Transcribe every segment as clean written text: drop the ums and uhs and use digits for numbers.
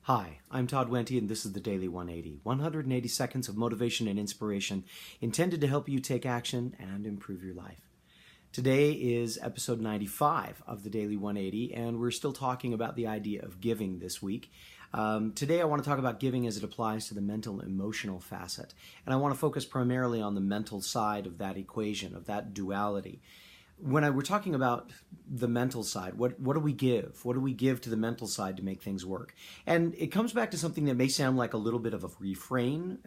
Hi, I'm Todd Wente, and this is the Daily 180. 180 seconds of motivation and inspiration intended to help you take action and improve your life. Today is episode 95 of the Daily 180, and we're still talking about the idea of giving this week. Today I want to talk about giving as it applies to the mental and emotional facet, and I want to focus primarily on the mental side of that equation, of that duality. When we're talking about the mental side, what do we give? What do we give to the mental side to make things work? And it comes back to something that may sound like a little bit of a refrain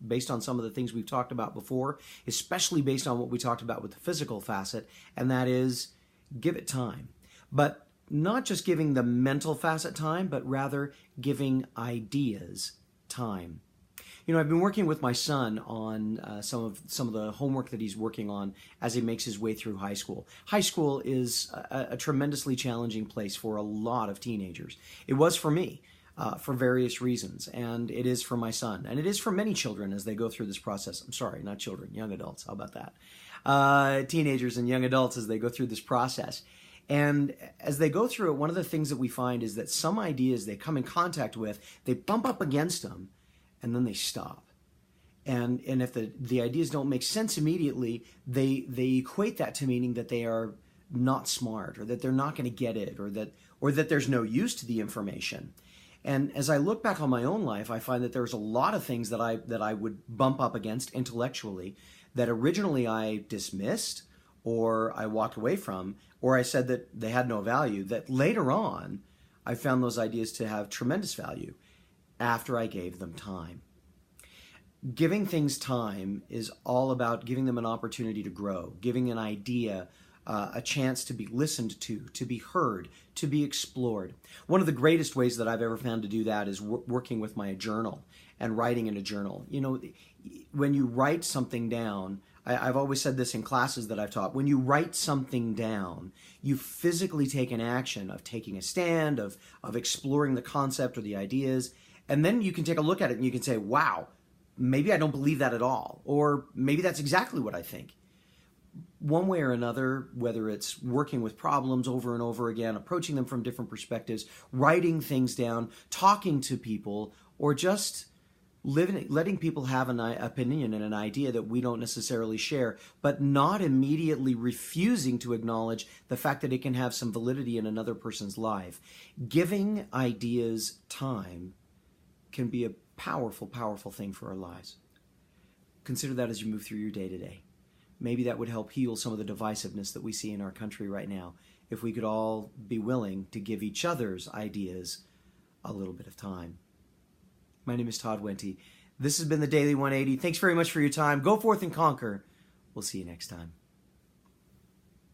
based on some of the things we've talked about before, especially based on what we talked about with the physical facet, and that is give it time. But not just giving the mental facet time, but rather giving ideas time. You know, I've been working with my son on some of the homework that he's working on as he makes his way through high school. High school is a tremendously challenging place for a lot of teenagers. It was for me for various reasons, and it is for my son, and it is for many children as they go through this process. I'm sorry, not children, young adults. How about that? Teenagers and young adults as they go through this process. And as they go through it, one of the things that we find is that some ideas they come in contact with, they bump up against them, and then they stop. And if the ideas don't make sense immediately, they equate that to meaning that they are not smart, or that they're not going to get it, or that there's no use to the information. And as I look back on my own life, I find that there's a lot of things that I would bump up against intellectually that originally I dismissed, or I walked away from, or I said that they had no value, that later on I found those ideas to have tremendous value after I gave them time. Giving things time is all about giving them an opportunity to grow, giving an idea a chance to be listened to be heard, to be explored. One of the greatest ways that I've ever found to do that is working with my journal and writing in a journal. You know, when you write something down, I've always said this in classes that I've taught, when you write something down, you physically take an action of taking a stand, of exploring the concept or the ideas, and then you can take a look at it and you can say, wow, maybe I don't believe that at all, or maybe that's exactly what I think. One way or another, whether it's working with problems over and over again, approaching them from different perspectives, writing things down, talking to people, or just letting people have an opinion and an idea that we don't necessarily share, but not immediately refusing to acknowledge the fact that it can have some validity in another person's life. Giving ideas time can be a powerful, powerful thing for our lives. Consider that as you move through your day to day. Maybe that would help heal some of the divisiveness that we see in our country right now, if we could all be willing to give each other's ideas a little bit of time. My name is Todd Wente. This has been the Daily 180. Thanks very much for your time. Go forth and conquer. We'll see you next time.